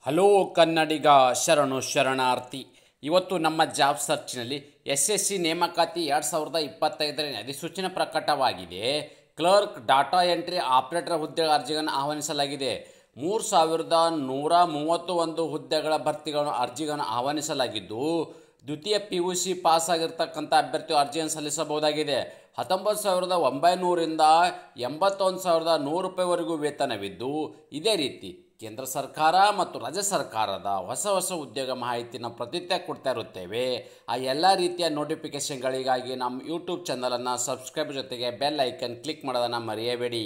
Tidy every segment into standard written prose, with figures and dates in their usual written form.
Hello ಕನ್ನಡಿಗ ಶರಣು ಶರಣಾರ್ಥಿ. ಇವತ್ತು ನಮ್ಮ ಜಾಬ್ ಸರ್ಚ್ನಲ್ಲಿ SSC ನೇಮಕಾತಿ 2025ರ ಅಧಿಸೂಚನೆ ಪ್ರಕಟವಾಗಿದೆ. ಕ್ಲರ್ಕ್, ಡಾಟಾ ಎಂಟ್ರಿ ಆಪರೇಟರ್ ಹುದ್ದೆಗಳ ಅರ್ಜಿಗಳನ್ನು ಆಹ್ವಾನಿಸಲಾಗಿದೆ. 3131 ಹುದ್ದೆಗಳ ಭರ್ತಿಗಳನ್ನು ಅರ್ಜಿಗಳನ್ನು ಆಹ್ವಾನಿಸಲಾಗಿದ್ದು, ದ್ವಿತೀಯ PUC ಪಾಸ್ ಆಗಿರ್ತಕ್ಕಂಥ ಅಭ್ಯರ್ಥಿಯು ಅರ್ಜಿಯನ್ನು ಸಲ್ಲಿಸಬಹುದಾಗಿದೆ. 19,900ರಿಂದ 81,100 ರೂಪಾಯಿವರೆಗೂ ವೇತನವಿದ್ದು, ಇದೇ ರೀತಿ ಕೇಂದ್ರ ಸರ್ಕಾರ ಮತ್ತು ರಾಜ್ಯ ಸರ್ಕಾರದ ಹೊಸ ಉದ್ಯೋಗ ಮಾಹಿತಿನ ಪ್ರತಿನಿತ್ಯ ಕೊಡ್ತಾ ಇರುತ್ತೇವೆ. ಆ ಎಲ್ಲ ರೀತಿಯ ನೋಟಿಫಿಕೇಷನ್ಗಳಿಗಾಗಿ ನಮ್ಮ ಯೂಟ್ಯೂಬ್ ಚಾನಲನ್ನು ಸಬ್ಸ್ಕ್ರೈಬ್ ಜೊತೆಗೆ ಬೆಲ್ ಐಕನ್ ಕ್ಲಿಕ್ ಮಾಡೋದನ್ನು ಮರೆಯಬೇಡಿ.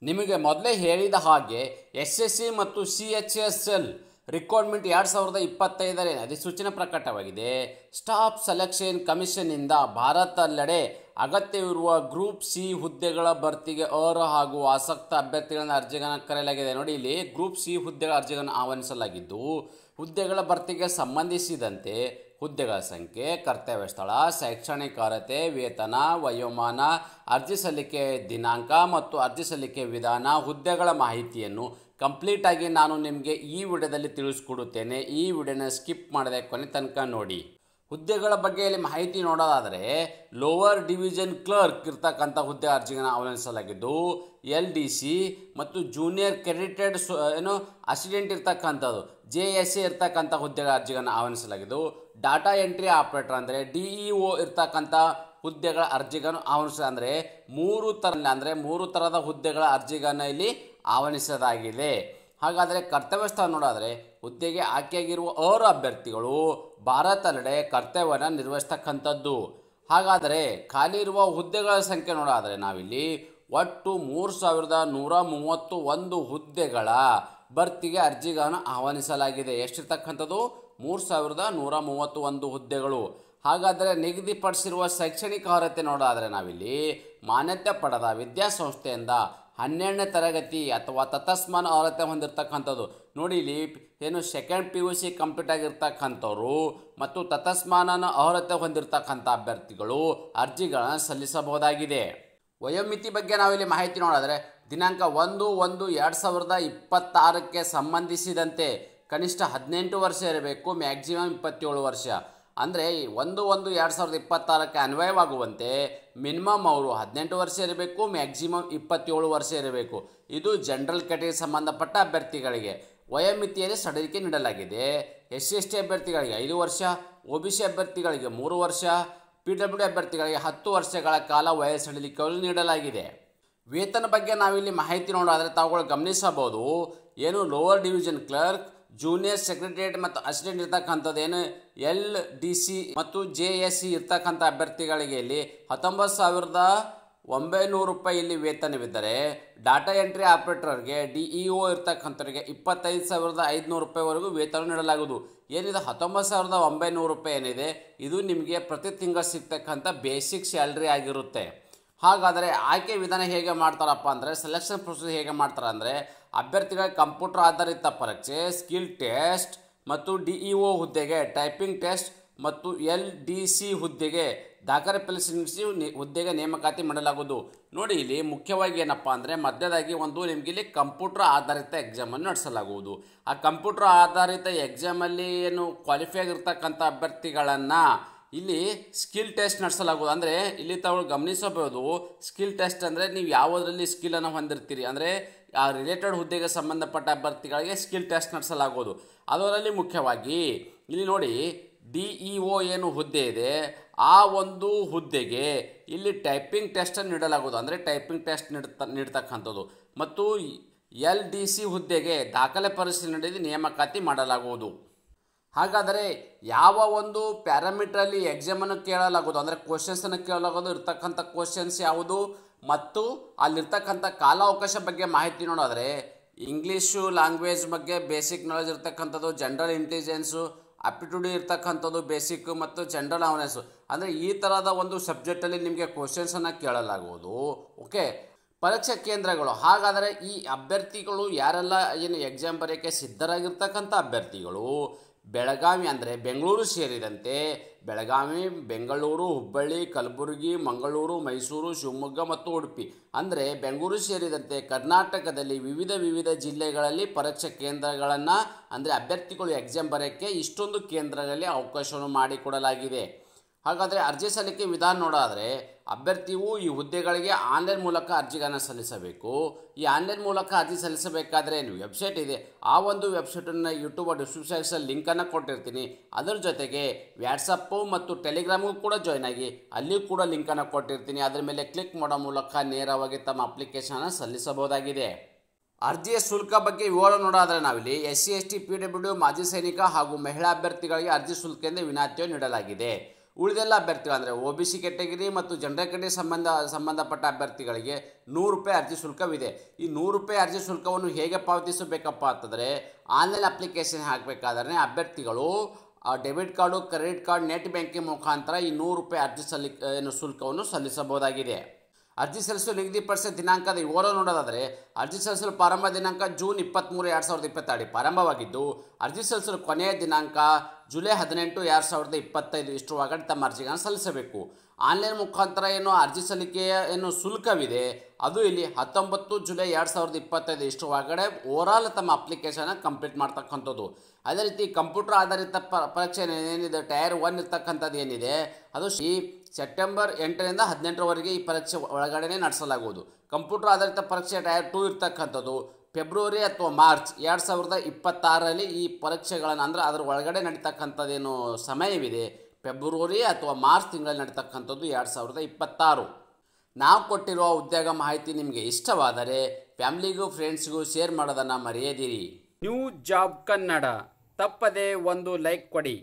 ನಿಮಗೆ ಮೊದಲೇ ಹೇಳಿದ ಹಾಗೆ SSC ಮತ್ತು CHSL ರಿಕ್ರೂಟ್ಮೆಂಟ್ 2025ರ ಅಧಿಸೂಚನೆ ಪ್ರಕಟವಾಗಿದೆ. ಸ್ಟಾಫ್ ಸೆಲೆಕ್ಷನ್ ಕಮಿಷನ್ನಿಂದ ಭಾರತದೆಲ್ಲೆಡೆ ಅಗತ್ಯವಿರುವ ಗ್ರೂಪ್ C ಹುದ್ದೆಗಳ ಭರ್ತಿಗೆ ಅರ್ಹ ಹಾಗೂ ಆಸಕ್ತ ಅಭ್ಯರ್ಥಿಗಳನ್ನು ಅರ್ಜಿಗಳನ್ನು ಕರೆಯಲಾಗಿದೆ. ನೋಡಿ, ಇಲ್ಲಿ ಗ್ರೂಪ್ C ಹುದ್ದೆಗಳ ಅರ್ಜಿಗಳನ್ನು ಆಹ್ವಾನಿಸಲಾಗಿದ್ದು, ಹುದ್ದೆಗಳ ಭರ್ತಿಗೆ ಸಂಬಂಧಿಸಿದಂತೆ ಹುದ್ದೆಗಳ ಸಂಖ್ಯೆ, ಕರ್ತವ್ಯ ಸ್ಥಳ, ಶೈಕ್ಷಣಿಕ ಅರ್ಹತೆ, ವೇತನ, ವಯೋಮಾನ, ಅರ್ಜಿ ಸಲ್ಲಿಕೆ ದಿನಾಂಕ ಮತ್ತು ಅರ್ಜಿ ಸಲ್ಲಿಕೆ ವಿಧಾನ, ಹುದ್ದೆಗಳ ಮಾಹಿತಿಯನ್ನು ಕಂಪ್ಲೀಟಾಗಿ ನಾನು ನಿಮಗೆ ಈ ವಿಡಿಯೋದಲ್ಲಿ ತಿಳಿಸ್ಕೊಡುತ್ತೇನೆ. ಈ ವಿಡಿಯೋನ ಸ್ಕಿಪ್ ಮಾಡದೆ ಕೊನೆ ತನಕ ನೋಡಿ. ಹುದ್ದೆಗಳ ಬಗ್ಗೆ ಇಲ್ಲಿ ಮಾಹಿತಿ ನೋಡೋದಾದರೆ, ಲೋವರ್ ಡಿವಿಷನ್ ಕ್ಲರ್ಕ್ ಇರ್ತಕ್ಕಂಥ ಹುದ್ದೆ ಅರ್ಜಿಗಳನ್ನು ಆಹ್ವಾನಿಸಲಾಗಿದ್ದು, LDC ಮತ್ತು ಜೂನಿಯರ್ ಕ್ರೆಡಿಟೆಡ್ ಅಸಿಸ್ಟೆಂಟ್ ಇರ್ತಕ್ಕಂಥದ್ದು JSA ಇರ್ತಕ್ಕಂಥ ಹುದ್ದೆಗಳ ಅರ್ಜಿಗಳನ್ನು ಆಹ್ವಾನಿಸಲಾಗಿದ್ದು, ಡಾಟಾ ಎಂಟ್ರಿ ಆಪರೇಟರ್ ಅಂದರೆ DEO ಇರ್ತಕ್ಕಂಥ ಹುದ್ದೆಗಳ ಅರ್ಜಿಗಳನ್ನು ಆಹ್ವಾನಿಸಲಾಗಿದೆ. ಮೂರು ಥರದ ಹುದ್ದೆಗಳ ಅರ್ಜಿಗಳನ್ನು ಇಲ್ಲಿ ಆಹ್ವಾನಿಸಲಾಗಿದೆ. ಹಾಗಾದರೆ ಕರ್ತವ್ಯ ಸ್ಥಳ ನೋಡಾದರೆ, ಹುದ್ದೆಗೆ ಆಯ್ಕೆಯಾಗಿರುವ ಅರ್ಹ ಅಭ್ಯರ್ಥಿಗಳು ಭಾರತದೆಲ್ಲೆಡೆ ಕರ್ತವ್ಯವನ್ನು ನಿರ್ವಹಿಸ್ತಕ್ಕಂಥದ್ದು. ಹಾಗಾದರೆ ಖಾಲಿ ಇರುವ ಹುದ್ದೆಗಳ ಸಂಖ್ಯೆ ನೋಡಾದರೆ ನಾವಿಲ್ಲಿ ಒಟ್ಟು 3,131 ಹುದ್ದೆಗಳ ಭರ್ತಿಗೆ ಅರ್ಜಿಗಳನ್ನು ಆಹ್ವಾನಿಸಲಾಗಿದೆ. ಎಷ್ಟಿರ್ತಕ್ಕಂಥದ್ದು? 3,131 ಹುದ್ದೆಗಳು. ಹಾಗಾದರೆ ನಿಗದಿಪಡಿಸಿರುವ ಶೈಕ್ಷಣಿಕ ಅರ್ಹತೆ ನೋಡಾದರೆ ನಾವಿಲ್ಲಿ ಮಾನ್ಯತೆ ಪಡೆದ ವಿದ್ಯಾಸಂಸ್ಥೆಯಿಂದ 12ನೇ ತರಗತಿ ಅಥವಾ ತತ್ಸಮಾನ ಅರ್ಹತೆ ಹೊಂದಿರತಕ್ಕಂಥದ್ದು. ನೋಡಿ, ಇಲ್ಲಿ ಸೆಕೆಂಡ್ PUC ಕಂಪ್ಲೀಟ್ ಆಗಿರ್ತಕ್ಕಂಥವ್ರು ಮತ್ತು ತತ್ಸಮಾನ ಅರ್ಹತೆ ಹೊಂದಿರತಕ್ಕಂಥ ಅಭ್ಯರ್ಥಿಗಳು ಅರ್ಜಿಗಳನ್ನು ಸಲ್ಲಿಸಬಹುದಾಗಿದೆ. ವಯೋಮಿತಿ ಬಗ್ಗೆ ನಾವಿಲ್ಲಿ ಮಾಹಿತಿ ನೋಡಿದ್ರೆ, ದಿನಾಂಕ 1/1/2026ಕ್ಕೆ ಸಂಬಂಧಿಸಿದಂತೆ ಕನಿಷ್ಠ 18 ವರ್ಷ ಇರಬೇಕು, ಮ್ಯಾಕ್ಸಿಮಮ್ 27 ವರ್ಷ. ಅಂದರೆ 1/1/2026ಕ್ಕೆ ಅನ್ವಯವಾಗುವಂತೆ ಮಿನಿಮಮ್ ಅವರು 18 ವರ್ಷ ಇರಬೇಕು, ಮ್ಯಾಕ್ಸಿಮಮ್ 27 ವರ್ಷ ಇರಬೇಕು. ಇದು ಜನರಲ್ ಕ್ಯಾಟಗರಿಗೆ ಸಂಬಂಧಪಟ್ಟ ಅಭ್ಯರ್ಥಿಗಳಿಗೆ. ವಯೋಮಿತಿಯಲ್ಲಿ ಸಡಿಲಿಕೆ ನೀಡಲಾಗಿದೆ. SC/ST ಅಭ್ಯರ್ಥಿಗಳಿಗೆ 5 ವರ್ಷ, OBC ಅಭ್ಯರ್ಥಿಗಳಿಗೆ 3 ವರ್ಷ, PWD ಅಭ್ಯರ್ಥಿಗಳಿಗೆ 10 ವರ್ಷಗಳ ಕಾಲ ವಯಸ್ಸು ಸಡಿಲಿಕೆಯನ್ನು ನೀಡಲಾಗಿದೆ. ವೇತನ ಬಗ್ಗೆ ನಾವಿಲ್ಲಿ ಮಾಹಿತಿ ನೋಡೋದಾದರೆ ತಾವುಗಳು ಗಮನಿಸಬಹುದು. Lower division clerk, junior secretariat ಮತ್ತು ಅಸಿಸ್ಟೆಂಟ್ ಇರ್ತಕ್ಕಂಥದ್ದು LDC ಮತ್ತು JSC ಇರ್ತಕ್ಕಂಥ ಅಭ್ಯರ್ಥಿಗಳಿಗೆ ಇಲ್ಲಿ 19,900 ರೂಪಾಯಿ ಇಲ್ಲಿ ವೇತನವಿದ್ದರೆ, ಡಾಟಾ ಎಂಟ್ರಿ ಆಪರೇಟರ್ಗೆ DEO ಇರ್ತಕ್ಕಂಥವ್ರಿಗೆ 25,500 ರೂಪಾಯಿವರೆಗೂ ವೇತನ ನೀಡಲಾಗುವುದು. 19,900 ರೂಪಾಯಿ ಏನಿದೆ, ಇದು ನಿಮಗೆ ಪ್ರತಿ ತಿಂಗಳು ಸಿಗ್ತಕ್ಕಂಥ ಬೇಸಿಕ್ ಸ್ಯಾಲ್ರಿ ಆಗಿರುತ್ತೆ. ಹಾಗಾದರೆ ಆಯ್ಕೆ ವಿಧಾನ ಹೇಗೆ ಮಾಡ್ತಾರಪ್ಪ ಅಂದರೆ, ಸೆಲೆಕ್ಷನ್ ಪ್ರೊಸೀಜರ್ ಹೇಗೆ ಮಾಡ್ತಾರೆ ಅಂದರೆ, ಅಭ್ಯರ್ಥಿಗಳ ಕಂಪ್ಯೂಟರ್ ಆಧಾರಿತ ಪರೀಕ್ಷೆ, ಸ್ಕಿಲ್ ಟೆಸ್ಟ್ ಮತ್ತು DEO ಹುದ್ದೆಗೆ ಟೈಪಿಂಗ್ ಟೆಸ್ಟ್ ಮತ್ತು LDC ಹುದ್ದೆಗೆ ದಾಖಲೆ ಪರಿಶೀಲಿಸಿ ಹುದ್ದೆಗೆ ನೇಮಕಾತಿ ಮಾಡಲಾಗುವುದು. ನೋಡಿ, ಇಲ್ಲಿ ಮುಖ್ಯವಾಗಿ ಏನಪ್ಪ ಅಂದರೆ, ಮಧ್ಯದಾಗಿ ನಿಮಗೆ ಇಲ್ಲಿ ಕಂಪ್ಯೂಟರ್ ಆಧಾರಿತ ಎಕ್ಸಾಮನ್ನು ನಡೆಸಲಾಗುವುದು. ಆ ಕಂಪ್ಯೂಟರ್ ಆಧಾರಿತ ಎಕ್ಸಾಮಲ್ಲಿ ಕ್ವಾಲಿಫೈ ಆಗಿರ್ತಕ್ಕಂಥ ಅಭ್ಯರ್ಥಿಗಳನ್ನು ಇಲ್ಲಿ ಸ್ಕಿಲ್ ಟೆಸ್ಟ್ ನಡೆಸಲಾಗುವುದು. ಅಂದರೆ ಇಲ್ಲಿ ತಾವು ಗಮನಿಸಬಹುದು, ಸ್ಕಿಲ್ ಟೆಸ್ಟ್ ಅಂದರೆ ನೀವು ಯಾವುದರಲ್ಲಿ ಸ್ಕಿಲ್ಲನ್ನು ಹೊಂದಿರ್ತೀರಿ, ಅಂದರೆ ಆ ರಿಲೇಟೆಡ್ ಹುದ್ದೆಗೆ ಸಂಬಂಧಪಟ್ಟ ಅಭ್ಯರ್ಥಿಗಳಿಗೆ ಸ್ಕಿಲ್ ಟೆಸ್ಟ್ ನಡೆಸಲಾಗುವುದು. ಅದರಲ್ಲಿ ಮುಖ್ಯವಾಗಿ ಇಲ್ಲಿ ನೋಡಿ, DEO ಹುದ್ದೆ ಇದೆ, ಆ ಒಂದು ಹುದ್ದೆಗೆ ಇಲ್ಲಿ ಟೈಪಿಂಗ್ ಟೆಸ್ಟನ್ನು ನೀಡಲಾಗುವುದು. ಅಂದರೆ ಟೈಪಿಂಗ್ ಟೆಸ್ಟ್ ನೀಡ್ತಕ್ಕಂಥದ್ದು. ಮತ್ತು LDC ಹುದ್ದೆಗೆ ದಾಖಲೆ ಪರಿಶೀಲನೆ ನಡೆಸಿ ನೇಮಕಾತಿ ಮಾಡಲಾಗುವುದು. ಹಾಗಾದರೆ ಯಾವ ಒಂದು ಪ್ಯಾರಾಮೀಟ್ರಲ್ಲಿ ಎಕ್ಸಾಮನ್ನು ಕೇಳಲಾಗೋದು, ಅಂದರೆ ಕ್ವಶನ್ಸನ್ನು ಕೇಳಲಾಗೋದು, ಇರ್ತಕ್ಕಂಥ ಕ್ವಶನ್ಸ್ ಯಾವುದು ಮತ್ತು ಅಲ್ಲಿರ್ತಕ್ಕಂಥ ಕಾಲಾವಕಾಶ ಬಗ್ಗೆ ಮಾಹಿತಿ ನೋಡೋದ್ರೆ, ಇಂಗ್ಲೀಷು ಲ್ಯಾಂಗ್ವೇಜ್ ಬಗ್ಗೆ ಬೇಸಿಕ್ ನಾಲೆಜ್ ಇರ್ತಕ್ಕಂಥದ್ದು, ಜನರಲ್ ಇಂಟೆಲಿಜೆನ್ಸು, ಆಪ್ಟಿಟ್ಯೂಡ್ ಇರ್ತಕ್ಕಂಥದ್ದು ಬೇಸಿಕ್ ಮತ್ತು ಜನರಲ್ ಅವೇರ್ನೆಸ್ಸು, ಅಂದರೆ ಈ ಥರದ ಒಂದು ಸಬ್ಜೆಕ್ಟಲ್ಲಿ ನಿಮಗೆ ಕ್ವಶನ್ಸನ್ನು ಕೇಳಲಾಗುವುದು. ಓಕೆ, ಪರೀಕ್ಷಾ ಕೇಂದ್ರಗಳು. ಹಾಗಾದರೆ ಈ ಅಭ್ಯರ್ಥಿಗಳು ಯಾರೆಲ್ಲ ಎಕ್ಸಾಮ್ ಬರೆಯೋಕ್ಕೆ ಸಿದ್ಧರಾಗಿರ್ತಕ್ಕಂಥ ಅಭ್ಯರ್ಥಿಗಳು ಬೆಳಗಾವಿ ಅಂದರೆ ಬೆಂಗಳೂರು ಸೇರಿದಂತೆ ಬೆಳಗಾವಿ, ಬೆಂಗಳೂರು, ಹುಬ್ಬಳ್ಳಿ, ಕಲಬುರಗಿ, ಮಂಗಳೂರು, ಮೈಸೂರು, ಶಿವಮೊಗ್ಗ ಮತ್ತು ಉಡುಪಿ ಅಂದರೆ ಬೆಂಗಳೂರು ಸೇರಿದಂತೆ ಕರ್ನಾಟಕದಲ್ಲಿ ವಿವಿಧ ಜಿಲ್ಲೆಗಳಲ್ಲಿ ಪರೀಕ್ಷಾ ಕೇಂದ್ರಗಳನ್ನು ಅಂದರೆ ಅಭ್ಯರ್ಥಿಗಳು ಎಕ್ಸಾಮ್ ಬರೆಯೋಕ್ಕೆ ಇಷ್ಟೊಂದು ಕೇಂದ್ರಗಳಲ್ಲಿ ಅವಕಾಶವನ್ನು ಮಾಡಿಕೊಡಲಾಗಿದೆ. ಹಾಗಾದರೆ ಅರ್ಜಿ ಸಲ್ಲಿಕೆ ವಿಧಾನ ನೋಡೋದಾದರೆ ಅಭ್ಯರ್ಥಿಯು ಈ ಹುದ್ದೆಗಳಿಗೆ ಆನ್ಲೈನ್ ಮೂಲಕ ಅರ್ಜಿಗಳನ್ನು ಸಲ್ಲಿಸಬೇಕು. ಈ ಆನ್ಲೈನ್ ಮೂಲಕ ಅರ್ಜಿ ಸಲ್ಲಿಸಬೇಕಾದ್ರೆ ವೆಬ್ಸೈಟ್ ಇದೆ, ಆ ಒಂದು ವೆಬ್ಸೈಟನ್ನು ಯೂಟ್ಯೂಬ್ ಡಿಸ್ಕ್ರಿಪ್ಷನ್ ಲಿಂಕನ್ನು ಕೊಟ್ಟಿರ್ತೀನಿ. ಅದರ ಜೊತೆಗೆ ವ್ಯಾಟ್ಸಪ್ಪು ಮತ್ತು ಟೆಲಿಗ್ರಾಮ್ಗೂ ಕೂಡ ಜಾಯ್ನ್ ಆಗಿ, ಅಲ್ಲಿಯೂ ಕೂಡ ಲಿಂಕನ್ನು ಕೊಟ್ಟಿರ್ತೀನಿ. ಅದರ ಮೇಲೆ ಕ್ಲಿಕ್ ಮಾಡೋ ಮೂಲಕ ನೇರವಾಗಿ ತಮ್ಮ ಅಪ್ಲಿಕೇಶನನ್ನು ಸಲ್ಲಿಸಬಹುದಾಗಿದೆ. ಅರ್ಜಿಯ ಶುಲ್ಕ ಬಗ್ಗೆ ವಿವರ ನೋಡೋದಾದರೆ ನಾವಿಲ್ಲಿ SC ST PWD ಮಾಜಿ ಸೈನಿಕ ಹಾಗೂ ಮಹಿಳಾ ಅಭ್ಯರ್ಥಿಗಳಿಗೆ ಅರ್ಜಿ ಶುಲ್ಕದಿಂದ ವಿನಾಯಿತಿಯನ್ನು ನೀಡಲಾಗಿದೆ. ಉಳಿದೆಲ್ಲ ಅಭ್ಯರ್ಥಿಗಳು ಅಂದರೆ OBC ಕ್ಯಾಟಗರಿ ಮತ್ತು ಜನರಲ್ ಕ್ಯಾಟಗರಿ ಸಂಬಂಧಪಟ್ಟ ಅಭ್ಯರ್ಥಿಗಳಿಗೆ ₹100 ಅರ್ಜಿ ಶುಲ್ಕವಿದೆ. ಈ ₹100 ಅರ್ಜಿ ಶುಲ್ಕವನ್ನು ಹೇಗೆ ಪಾವತಿಸಬೇಕಪ್ಪ ಅಂತಂದರೆ ಆನ್ಲೈನ್ ಅಪ್ಲಿಕೇಶನ್ ಹಾಕಬೇಕಾದ್ರೆ ಅಭ್ಯರ್ಥಿಗಳು debit card, credit card, net banking ಮುಖಾಂತರ ಈ ₹100 ಅರ್ಜಿ ಶುಲ್ಕವನ್ನು ಸಲ್ಲಿಸಬಹುದಾಗಿದೆ. ಅರ್ಜಿ ಸಲ್ಲಿಸಲು ನಿಗದಿಪಡಿಸಿದ ದಿನಾಂಕದ ವಿವರ ನೋಡೋದಾದರೆ ಅರ್ಜಿ ಸಲ್ಲಿಸಲು ಪ್ರಾರಂಭ ದಿನಾಂಕ ಜೂನ್ 23, 2022 ಪ್ರಾರಂಭವಾಗಿದ್ದು, ಅರ್ಜಿ ಸಲ್ಲಿಸಲು ಕೊನೆಯ ದಿನಾಂಕ ಜುಲೈ 18, 2025 ಇಷ್ಟರೊಳಗಡೆ ತಮ್ಮ ಅರ್ಜಿಗಳನ್ನು ಸಲ್ಲಿಸಬೇಕು. ಆನ್ಲೈನ್ ಮುಖಾಂತರ ಏನು ಅರ್ಜಿ ಸಲ್ಲಿಕೆಯ ಏನು ಶುಲ್ಕವಿದೆ ಅದು ಇಲ್ಲಿ 19 ಜುಲೈ 2025 ಇಷ್ಟರೊಳಗಡೆ ಓವರಾಲ್ ತಮ್ಮ ಅಪ್ಲಿಕೇಶನ್ ಕಂಪ್ಲೀಟ್ ಮಾಡ್ತಕ್ಕಂಥದ್ದು. ಅದೇ ರೀತಿ ಕಂಪ್ಯೂಟರ್ ಆಧಾರಿತ ಪರೀಕ್ಷೆ ಏನಿದೆ ಟೈರ್ 1 ಇರ್ತಕ್ಕಂಥದ್ದು ಏನಿದೆ ಅದು ಸೆಪ್ಟೆಂಬರ್ 8ರಿಂದ 18ರವರೆಗೆ ಈ ಪರೀಕ್ಷೆ ಒಳಗಡೆ ನಡೆಸಲಾಗುವುದು. ಕಂಪ್ಯೂಟರ್ ಆಧಾರಿತ ಪರೀಕ್ಷೆ ಟೈರ್ 2 ಇರ್ತಕ್ಕಂಥದ್ದು ಫೆಬ್ರವರಿ ಅಥವಾ ಮಾರ್ಚ್ 2026ರಲ್ಲಿ ಈ ಪರೀಕ್ಷೆಗಳನ್ನು ಅಂದರೆ ಅದರ ಒಳಗಡೆ ನಡೀತಕ್ಕಂಥದ್ದೇನು ಸಮಯವಿದೆ ಫೆಬ್ರವರಿ ಅಥವಾ ಮಾರ್ಚ್ ತಿಂಗಳಲ್ಲಿ ನಡೀತಕ್ಕಂಥದ್ದು 2026. ನಾವು ಕೊಟ್ಟಿರುವ ಉದ್ಯೋಗ ಮಾಹಿತಿ ನಿಮಗೆ ಇಷ್ಟವಾದರೆ ಫ್ಯಾಮಿಲಿಗೂ ಫ್ರೆಂಡ್ಸ್ಗೂ ಶೇರ್ ಮಾಡೋದನ್ನು ಮರೆಯದಿರಿ. ನ್ಯೂ ಜಾಬ್ ಕನ್ನಡ ತಪ್ಪದೆ ಒಂದು ಲೈಕ್ ಕೊಡಿ.